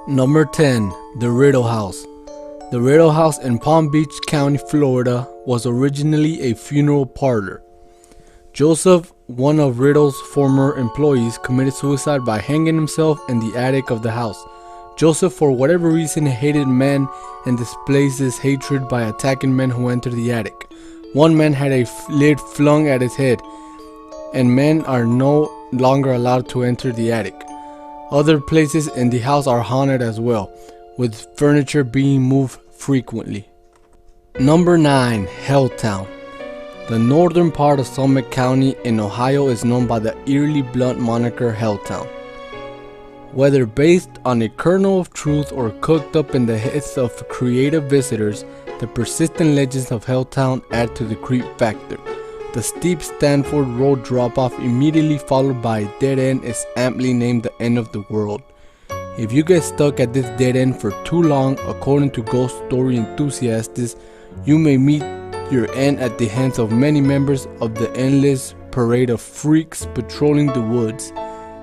Number 10. The Riddle House. The Riddle House in Palm Beach County, Florida was originally a funeral parlor. Joseph, one of Riddle's former employees, committed suicide by hanging himself in the attic of the house. Joseph, for whatever reason, hated men and displays this hatred by attacking men who entered the attic. One man had a lid flung at his head, and men are no longer allowed to enter the attic. Other places in the house are haunted as well, with furniture being moved frequently. Number 9. Helltown. The northern part of Summit County in Ohio is known by the eerily blunt moniker Helltown. Whether based on a kernel of truth or cooked up in the heads of creative visitors, the persistent legends of Helltown add to the creep factor. The steep Stanford Road drop-off immediately followed by a dead end is aptly named the end of the world. If you get stuck at this dead end for too long, according to ghost story enthusiasts, you may meet your end at the hands of many members of the endless parade of freaks patrolling the woods.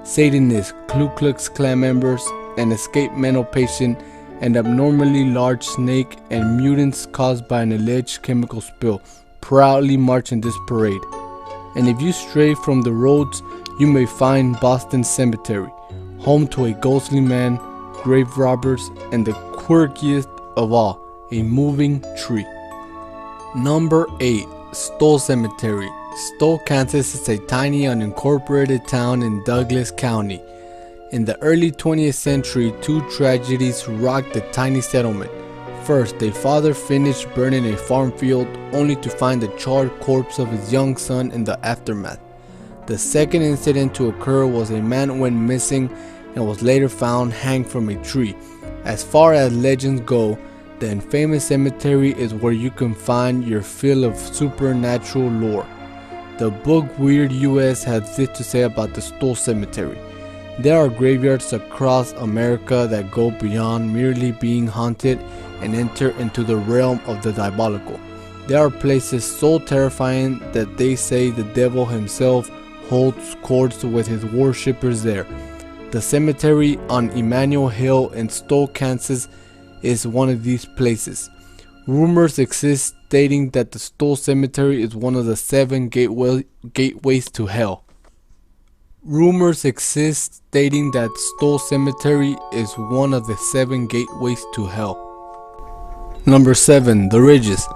Satanists, Ku Klux Klan members, an escaped mental patient, an abnormally large snake, and mutants caused by an alleged chemical spill proudly march in this parade. And if you stray from the roads, you may find Boston Cemetery, home to a ghostly man, grave robbers, and the quirkiest of all, a moving tree. Number 8. Stoll Cemetery. Stoll, Kansas is a tiny unincorporated town in Douglas County. In the early 20th century, two tragedies rocked the tiny settlement. First, a father finished burning a farm field only to find the charred corpse of his young son in the aftermath. The second incident to occur was a man went missing and was later found hanged from a tree. As far as legends go, the infamous cemetery is where you can find your fill of supernatural lore. The book Weird US has this to say about the Stoll Cemetery. There are graveyards across America that go beyond merely being haunted and enter into the realm of the diabolical. There are places so terrifying that they say the devil himself holds courts with his worshippers there. The cemetery on Emmanuel Hill in Stoll, Kansas is one of these places. Rumors exist stating that the Stoll Cemetery is one of the 7 gateways to hell. Rumors exist stating that Stoll Cemetery is one of the 7 gateways to hell. Number 7. The Ridges.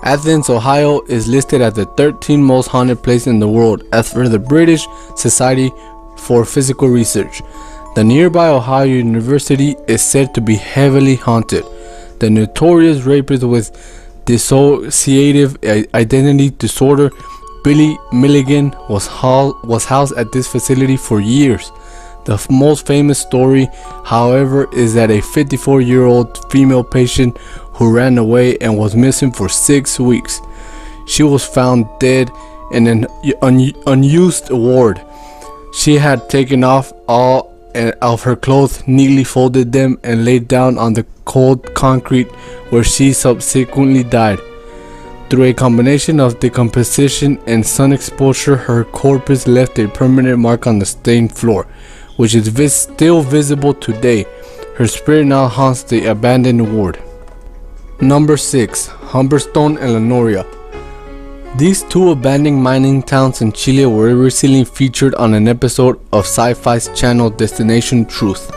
Athens, Ohio is listed as the 13th most haunted place in the world as per the British Society for Physical Research. The nearby Ohio University is said to be heavily haunted. The notorious rapist with dissociative identity disorder Billy Milligan was housed at this facility for years. The most famous story, however, is that a 54-year-old female patient who ran away and was missing for 6 weeks. She was found dead in an unused ward. She had taken off all of her clothes, neatly folded them, and laid down on the cold concrete where she subsequently died. Through a combination of decomposition and sun exposure, her corpse left a permanent mark on the stained floor, which is still visible today. Her spirit now haunts the abandoned ward. Number 6. Humberstone and Lenoria. These two abandoned mining towns in Chile were recently featured on an episode of Sci-Fi's channel Destination Truth.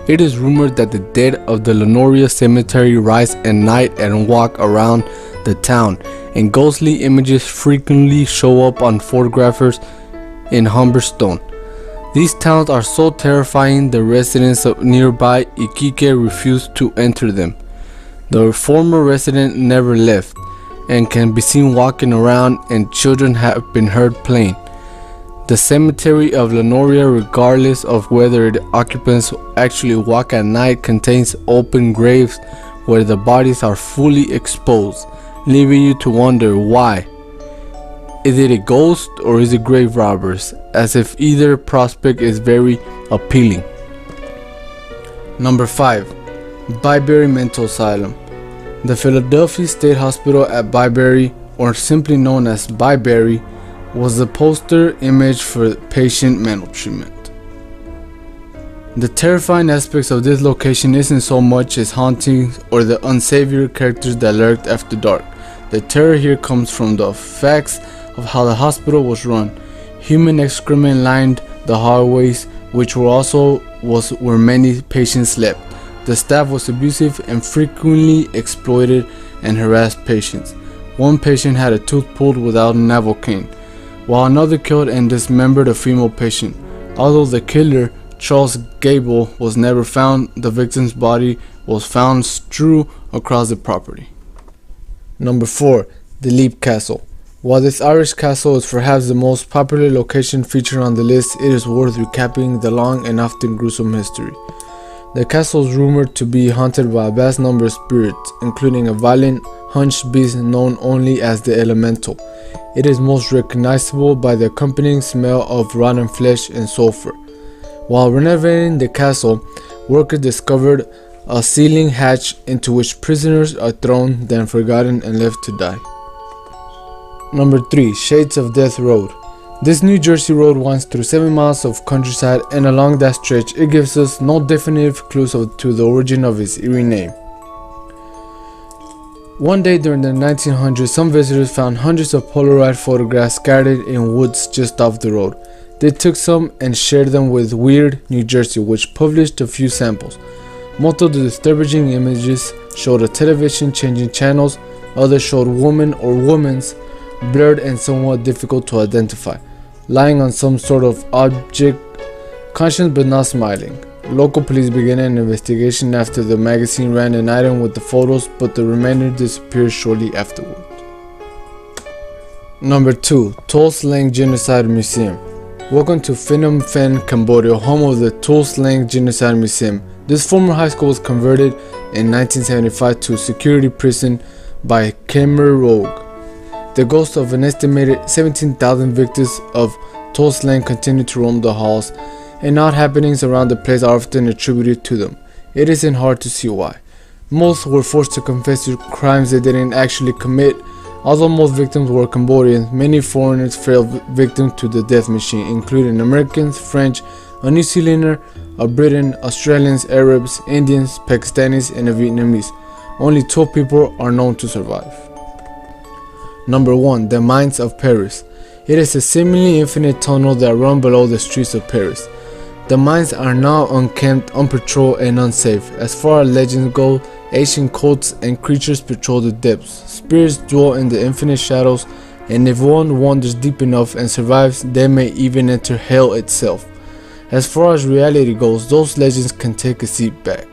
It is rumored that the dead of the Lenoria cemetery rise at night and walk around the town, and ghostly images frequently show up on photographers in Humberstone. These towns are so terrifying the residents of nearby Iquique refuse to enter them. The former resident never left and can be seen walking around, and children have been heard playing. The cemetery of Lenoria, regardless of whether the occupants actually walk at night, contains open graves where the bodies are fully exposed, leaving you to wonder why. Is it a ghost or is it grave robbers? As if either prospect is very appealing. Number 5. Byberry Mental Asylum. The Philadelphia State Hospital at Byberry, or simply known as Byberry, was the poster image for patient mental treatment. The terrifying aspects of this location isn't so much its hauntings or the unsavory characters that lurked after dark. The terror here comes from the facts of how the hospital was run. Human excrement lined the hallways, which where many patients slept. The staff was abusive and frequently exploited and harassed patients. One patient had a tooth pulled without a Novocaine, while another killed and dismembered a female patient. Although the killer, Charles Gable, was never found, the victim's body was found strewn across the property. Number 4. The Leap Castle. While this Irish castle is perhaps the most popular location featured on the list, it is worth recapping the long and often gruesome history. The castle is rumored to be haunted by a vast number of spirits, including a violent, hunched beast known only as the Elemental. It is most recognizable by the accompanying smell of rotten flesh and sulfur. While renovating the castle, workers discovered a ceiling hatch into which prisoners are thrown, then forgotten and left to die. Number 3. Shades of Death Road. This New Jersey road winds through 7 miles of countryside, and along that stretch it gives us no definitive clues to the origin of its eerie name. One day during the 1900s, some visitors found hundreds of Polaroid photographs scattered in woods just off the road. They took some and shared them with Weird New Jersey, which published a few samples. Most of the disturbing images showed a television changing channels, others showed women or women's, blurred and somewhat difficult to identify, lying on some sort of object, conscious but not smiling. Local police began an investigation after the magazine ran an item with the photos, but the remainder disappeared shortly afterward. Number 2. Tuol Sleng Genocide Museum. Welcome to Phnom Penh, Cambodia, home of the Tuol Sleng Genocide Museum. This former high school was converted in 1975 to a security prison by Khmer Rouge. The ghosts of an estimated 17,000 victims of Tuol Sleng continue to roam the halls, and odd happenings around the place are often attributed to them. It isn't hard to see why. Most were forced to confess to crimes they didn't actually commit. Although most victims were Cambodians, many foreigners fell victim to the death machine, including Americans, French, a New Zealander, a Briton, Australians, Arabs, Indians, Pakistanis, and a Vietnamese. Only 12 people are known to survive. Number 1. The Mines of Paris. It is a seemingly infinite tunnel that runs below the streets of Paris. The mines are now unkempt, unpatrolled, and unsafe. As far as legends go, ancient cults and creatures patrol the depths. Spirits dwell in the infinite shadows, and if one wanders deep enough and survives, they may even enter hell itself. As far as reality goes, those legends can take a seat back.